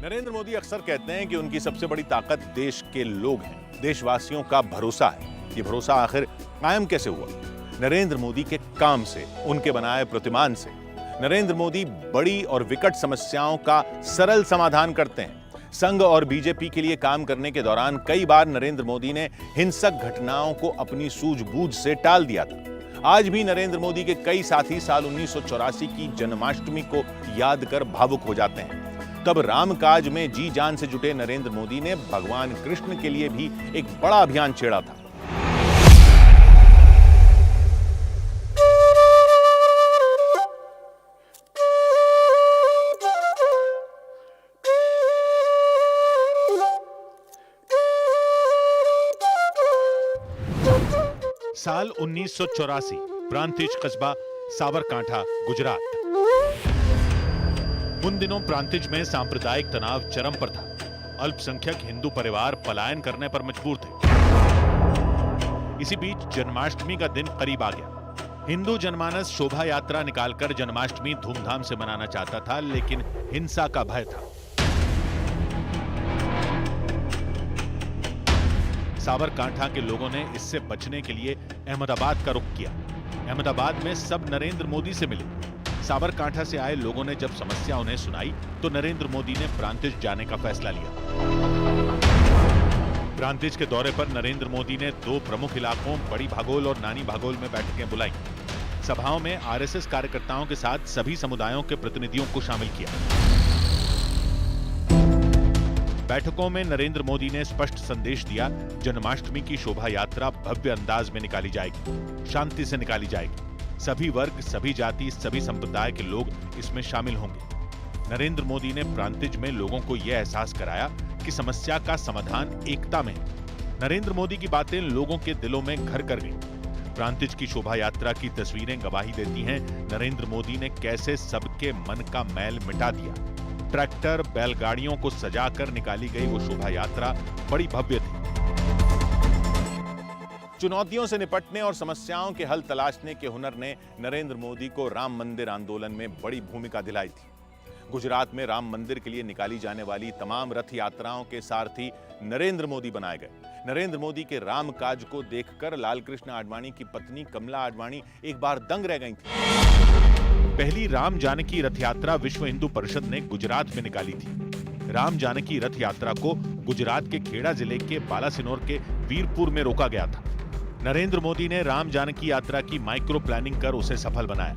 नरेंद्र मोदी अक्सर कहते हैं कि उनकी सबसे बड़ी ताकत देश के लोग हैं, देशवासियों का भरोसा है। ये भरोसा आखिर कायम कैसे हुआ? नरेंद्र मोदी के काम से, उनके बनाए प्रतिमान से। नरेंद्र मोदी बड़ी और विकट समस्याओं का सरल समाधान करते हैं। संघ और बीजेपी के लिए काम करने के दौरान कई बार नरेंद्र मोदी ने हिंसक घटनाओं को अपनी सूझबूझ से टाल दिया था। आज भी नरेंद्र मोदी के कई साथी साल 1984 की जन्माष्टमी को याद कर भावुक हो जाते हैं। तब रामकाज में जी जान से जुटे नरेंद्र मोदी ने भगवान कृष्ण के लिए भी एक बड़ा अभियान छेड़ा था। साल 1984, प्रांतिज कस्बा साबरकांठा, गुजरात। उन दिनों प्रांतिज में सांप्रदायिक तनाव चरम पर था। अल्पसंख्यक हिंदू परिवार पलायन करने पर मजबूर थे। इसी बीच जन्माष्टमी का दिन करीब आ गया। हिंदू जनमानस शोभा यात्रा निकालकर जन्माष्टमी धूमधाम से मनाना चाहता था, लेकिन हिंसा का भय था। साबरकांठा के लोगों ने इससे बचने के लिए अहमदाबाद का रुख किया। अहमदाबाद में सब नरेंद्र मोदी से मिले। साबरकांठा से आए लोगों ने जब समस्या उन्हें सुनाई तो नरेंद्र मोदी ने प्रांतिज जाने का फैसला लिया। प्रांतिज के दौरे पर नरेंद्र मोदी ने दो प्रमुख इलाकों बड़ी भागोल और नानी भागोल में बैठकें बुलाई। सभाओं में आरएसएस कार्यकर्ताओं के साथ सभी समुदायों के प्रतिनिधियों को शामिल किया। बैठकों में नरेंद्र मोदी ने स्पष्ट संदेश दिया, जन्माष्टमी की शोभा यात्रा भव्य अंदाज में निकाली जाएगी, शांति से निकाली जाएगी। सभी वर्ग, सभी जाति, सभी संप्रदाय के लोग इसमें शामिल होंगे। नरेंद्र मोदी ने प्रांतिज में लोगों को यह एहसास कराया कि समस्या का समाधान एकता में है। नरेंद्र मोदी की बातें लोगों के दिलों में घर कर गईं। प्रांतिज की शोभा यात्रा की तस्वीरें गवाही देती हैं नरेंद्र मोदी ने कैसे सबके मन का मैल मिटा दिया। ट्रैक्टर, बैलगाड़ियों को सजाकर निकाली गई वो शोभा यात्रा बड़ी भव्य थी। चुनौतियों से निपटने और समस्याओं के हल तलाशने के हुनर ने नरेंद्र मोदी को राम मंदिर आंदोलन में बड़ी भूमिका दिलाई थी। गुजरात में राम मंदिर के लिए निकाली जाने वाली तमाम रथ यात्राओं के सारथी नरेंद्र मोदी बनाए गए। नरेंद्र मोदी के राम काज को देखकर लालकृष्ण आडवाणी की पत्नी कमला आडवाणी एक बार दंग रह गई थी। पहली राम जानकी रथ यात्रा विश्व हिंदू परिषद ने गुजरात में निकाली थी। राम जानकी रथ यात्रा को गुजरात के खेड़ा जिले के बालासिनोर के वीरपुर में रोका गया था। नरेंद्र मोदी ने राम जानकी यात्रा की माइक्रो प्लानिंग कर उसे सफल बनाया।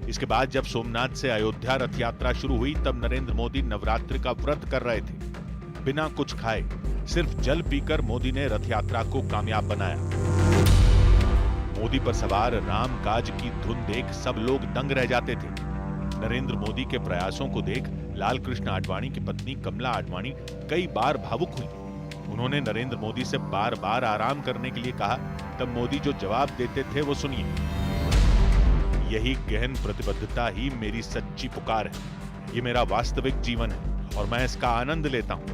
इसके बाद जब सोमनाथ से अयोध्या रथ यात्रा शुरू हुई तब नरेंद्र मोदी नवरात्रि का व्रत कर रहे थे। बिना कुछ खाए, सिर्फ जल पीकर मोदी ने रथ यात्रा को कामयाब बनाया। मोदी पर सवार राम काज की धुन देख सब लोग दंग रह जाते थे। नरेंद्र मोदी के प्रयासों को देख लालकृष्ण आडवाणी की पत्नी कमला आडवाणी कई बार भावुक हुई। उन्होंने नरेंद्र मोदी से बार बार आराम करने के लिए कहा। तब मोदी जो जवाब देते थे वो सुनिए। यही गहन प्रतिबद्धता ही मेरी सच्ची पुकार है। ये मेरा वास्तविक जीवन है और मैं इसका आनंद लेता हूं।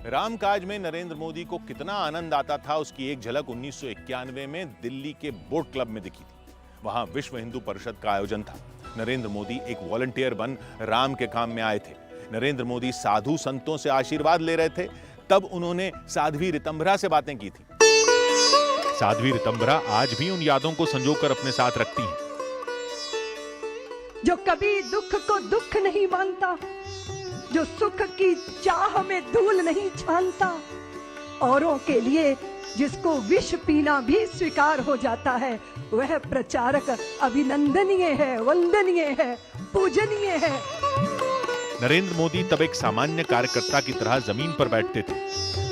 रामकाज में नरेंद्र मोदी को कितना आनंद आता था उसकी एक झलक 1991 में दिल्ली के बोट क्लब में दिखी थी। वहां विश्व हिंदू परिषद का आयोजन था। नरेंद्र मोदी एक वॉलंटियर बन राम के काम में आए थे। नरेंद्र मोदी साधु संतों से आशीर्वाद ले रहे थे। तब उन्होंने साध्वी रितंभरा से बातें की थी। साध्वी रितंभरा आज भी उन यादों को संजोकर अपने साथ रखती हैं। जो कभी दुख को दुख नहीं मानता, जो सुख की चाह में धूल नहीं छानता, औरों के लिए जिसको विष पीना भी स्वीकार हो जाता है, वह प्रचारक अभिनंदनीय है, वंदनीय है, पूजनीय है। नरेंद्र मोदी तब एक सामान्य कार्यकर्ता की तरह जमीन पर बैठते थे।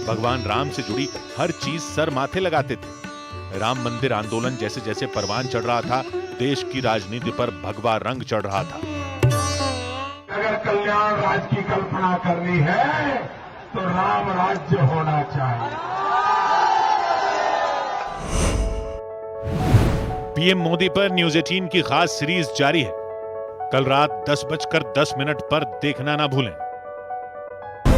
भगवान राम से जुड़ी हर चीज सर माथे लगाते थे। राम मंदिर आंदोलन जैसे जैसे परवान चढ़ रहा था, देश की राजनीति पर भगवा रंग चढ़ रहा था। अगर कल्याण राज्य की कल्पना करनी है तो राम राज्य होना चाहिए। पीएम मोदी पर न्यूज 18 की खास सीरीज जारी है। कल रात 10:10 पर देखना ना भूलें।